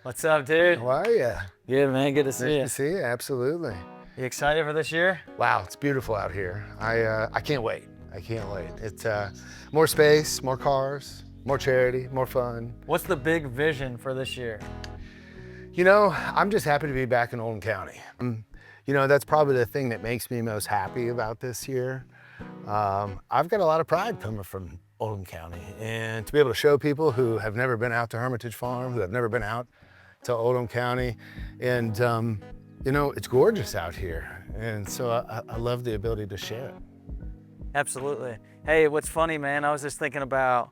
What's up, dude? How are you? Good, man. Good to see Nice you. to see you, absolutely. You excited for this year? Wow, it's beautiful out here. I can't wait. I can't wait. It's more space, more cars, more charity, more fun. What's the big vision for this year? You know, I'm just happy to be back in Oldham County. You know, that's probably the thing that makes me most happy about this year. I've got a lot of pride coming from Oldham County, and to be able to show people who have never been out to Hermitage Farm, who have never been out to Oldham County, and you know, it's gorgeous out here, and so I love the ability to share it. Absolutely. Hey, what's funny, man, I was just thinking about,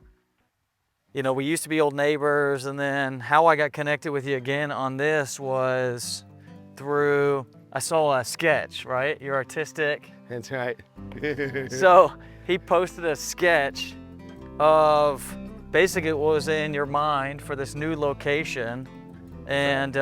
you know, we used to be old neighbors, and then how I got connected with you again on this was through, I saw a sketch, right? You're artistic. That's right. So he posted a sketch of basically what was in your mind for this new location, and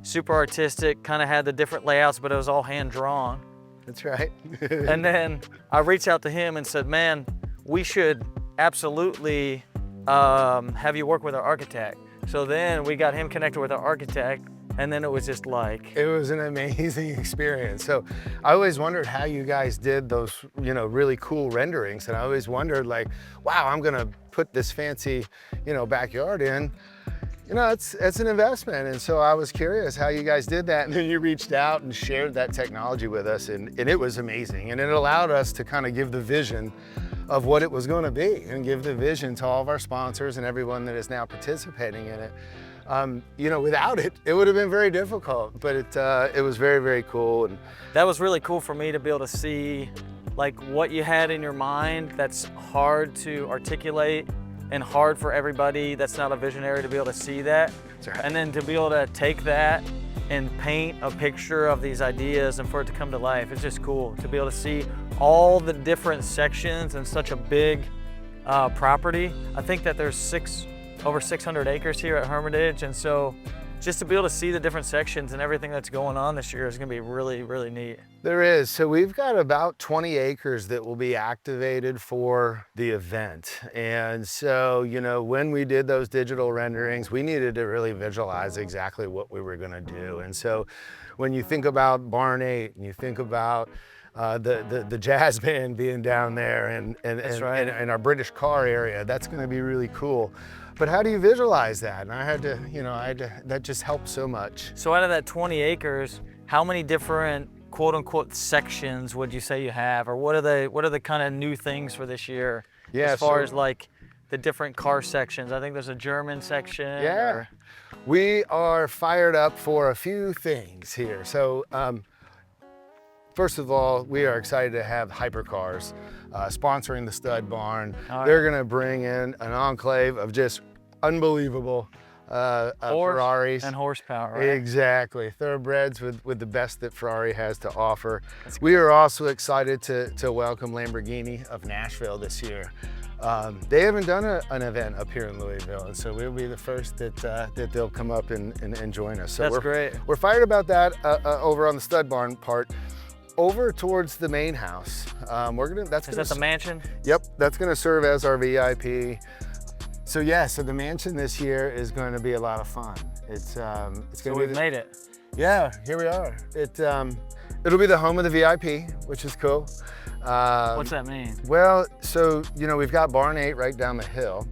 super artistic, kind of had the different layouts, but it was all hand drawn. That's right. And then I reached out to him and said, man, we should absolutely have you work with our architect. So then we got him connected with our architect, and then it was just like... It was an amazing experience. So I always wondered how you guys did those, you know, really cool renderings. And I always wondered, like, wow, I'm gonna put this fancy, you know, backyard in. You know, it's an investment. And so I was curious how you guys did that. And then you reached out and shared that technology with us, and it was amazing. And it allowed us to kind of give the vision of what it was going to be and give the vision to all of our sponsors and everyone that is now participating in it. You know, without it, it would have been very difficult, but it was very, very cool. And that was really cool for me to be able to see like what you had in your mind that's hard to articulate and hard for everybody that's not a visionary to be able to see that. Right. And then to be able to take that and paint a picture of these ideas and for it to come to life. It's just cool to be able to see all the different sections in such a big property. I think that there's over 600 acres here at Hermitage, and so just to be able to see the different sections and everything that's going on this year is gonna be really, really neat. There is. So we've got about 20 acres that will be activated for the event. And so, you know, when we did those digital renderings, we needed to really visualize exactly what we were gonna do. And so when you think about Barn 8 and you think about the jazz band being down there and our British car area, that's gonna be really cool. But how do you visualize that? And I had to, you know, that just helped so much. So out of that 20 acres, how many different quote unquote sections would you say you have? Or what are the kind of new things for this year? Yeah, as far as like the different car sections. I think there's a German section. Yeah, we are fired up for a few things here. So first of all, we are excited to have hypercars sponsoring the stud barn. Right. They're gonna bring in an enclave of just unbelievable Ferraris. And horsepower, right? Exactly, thoroughbreds with the best that Ferrari has to offer. We are also excited to welcome Lamborghini of Nashville this year. They haven't done an event up here in Louisville, and so we'll be the first that they'll come up and join us. So that's great. We're fired about that over on the stud barn part. Over towards the main house, Is that the mansion? Yep, that's gonna serve as our VIP. So yeah, so the mansion this year is going to be a lot of fun. It's going to be. We've made it. Yeah, here we are. It'll be the home of the VIP, which is cool. What's that mean? Well, so you know we've got Barn 8 right down the hill.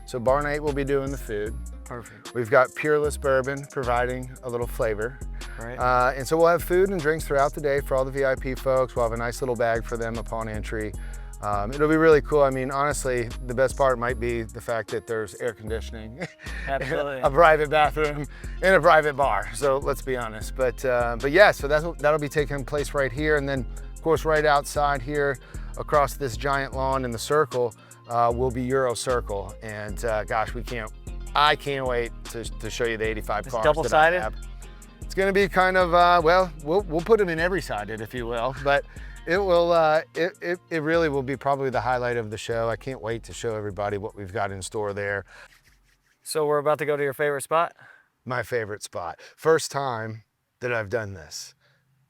So Barn 8 will be doing the food. Perfect. We've got Peerless Bourbon providing a little flavor. Right. And so we'll have food and drinks throughout the day for all the VIP folks. We'll have a nice little bag for them upon entry. It'll be really cool. I mean, honestly, the best part might be the fact that there's air conditioning, Absolutely. a private bathroom, and a private bar. So let's be honest. But yeah, so that'll be taking place right here. And then, of course, right outside here, across this giant lawn in the circle, will be Euro Circle. And gosh, I can't wait to show you the 85 It's cars. double-sided? That I have. It's going to be kind of well, we'll put them in every sided, if you will, but it will. It really will be probably the highlight of the show. I can't wait to show everybody what we've got in store there. So we're about to go to your favorite spot? My favorite spot. First time that I've done this.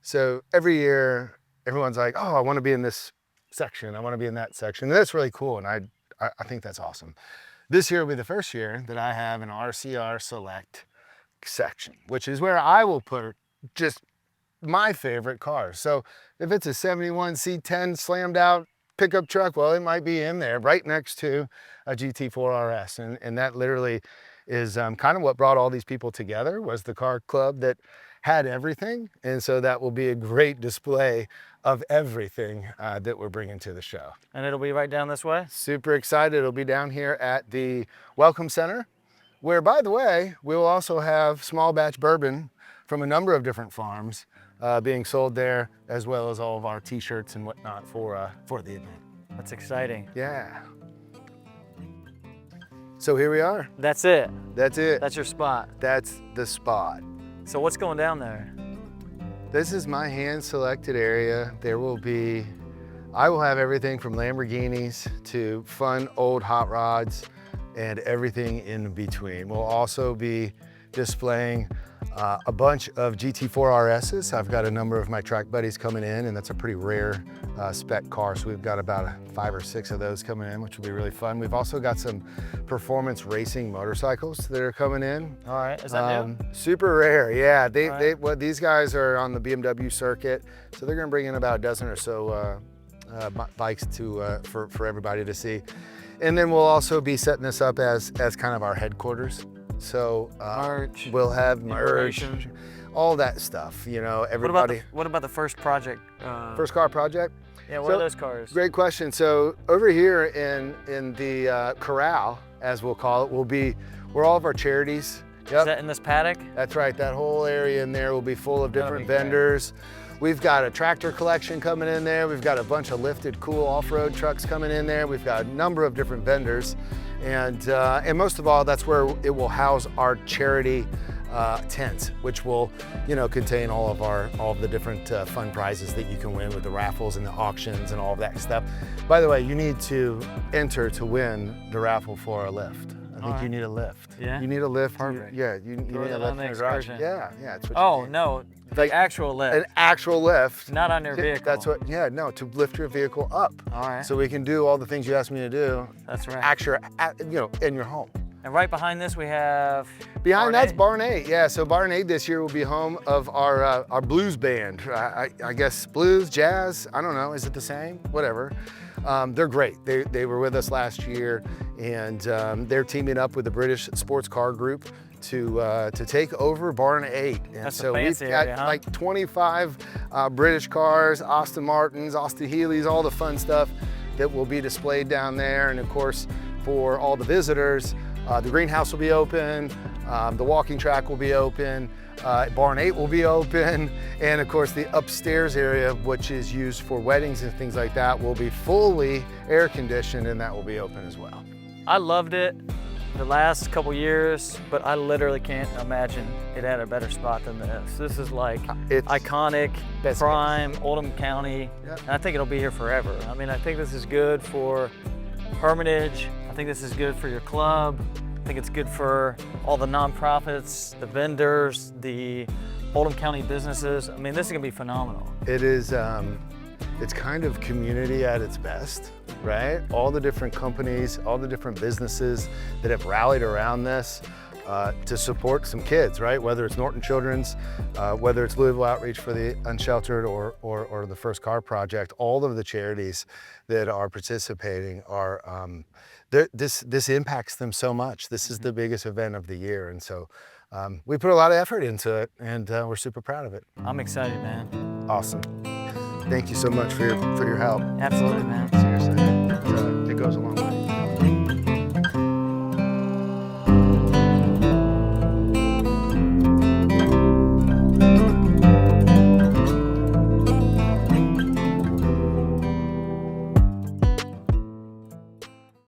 So every year, everyone's like, "Oh, I want to be in this section. I want to be in that section." And that's really cool, and I think that's awesome. This year will be the first year that I have an RCR Select section, which is where I will put just my favorite cars. So if it's a 71 C10 slammed out pickup truck, well, it might be in there right next to a GT4 RS. And that literally is kind of what brought all these people together, was the car club that had everything. And so that will be a great display of everything that we're bringing to the show. And it'll be right down this way? Super excited. It'll be down here at the Welcome Center, where, by the way, we will also have small batch bourbon from a number of different farms being sold there, as well as all of our t-shirts and whatnot for the event. That's exciting. Yeah. So here we are. That's it? That's it. That's your spot? That's the spot. So what's going down there? This is my hand-selected area. There will be, I will have everything from Lamborghinis to fun old hot rods and everything in between. We'll also be displaying a bunch of GT4 RSs. I've got a number of my track buddies coming in, and that's a pretty rare spec car. So we've got about 5 or 6 of those coming in, which will be really fun. We've also got some performance racing motorcycles that are coming in. All right, is that new? Super rare, yeah. These guys are on the BMW circuit, so they're gonna bring in about a dozen or so bikes for everybody to see. And then we'll also be setting this up as kind of our headquarters. So merch, we'll have merch, all that stuff, you know, everybody. What about the first project? First car project? Yeah, what are those cars? Great question. So over here in the corral, as we'll call it, will be where all of our charities. Yep. Is that in this paddock? That's right. That whole area in there will be full of different vendors. We've got a tractor collection coming in there. We've got a bunch of lifted, cool off-road trucks coming in there. We've got a number of different vendors. And most of all, that's where it will house our charity tents, which will, you know, contain all of the different fun prizes that you can win with the raffles and the auctions and all of that stuff. By the way, you need to enter to win the raffle for a lift. I think you need a lift. Yeah? You need a lift. Perfect. Yeah, you need a lift. On the excursion. Yeah, it's what Oh, you need. no, like actual lift. An actual lift. Not on your vehicle. That's what, yeah, no, to lift your vehicle up. All right. So we can do all the things you asked me to do. That's right. In your home. And right behind this we have Behind that's Barn 8, yeah. So Barn 8 this year will be home of our blues band. I guess blues, jazz, I don't know, is it the same? Whatever. They're great. They were with us last year, and they're teaming up with the British Sports Car Group to take over Barn 8. And that's so a fancy we've got area, huh? like 25 British cars, Aston Martins, Austin Healey's, all the fun stuff that will be displayed down there. And of course, for all the visitors, the greenhouse will be open, the walking track will be open, Barn 8 will be open, and of course the upstairs area, which is used for weddings and things like that, will be fully air conditioned, and that will be open as well. I loved it the last couple years, but I literally can't imagine it had a better spot than this. This is like iconic, prime, Oldham County, and I think it'll be here forever. I mean, I think this is good for Hermitage. I think this is good for your club. I think it's good for all the nonprofits, the vendors, the Oldham County businesses. I mean, this is gonna be phenomenal. It is, it's kind of community at its best, right? All the different companies, all the different businesses that have rallied around this to support some kids, right? Whether it's Norton Children's, whether it's Louisville Outreach for the Unsheltered or the First Car Project, all of the charities that are participating are, this impacts them so much. This is the biggest event of the year. And so we put a lot of effort into it, and we're super proud of it. I'm excited, man. Awesome. Thank you so much for your help. Absolutely, man.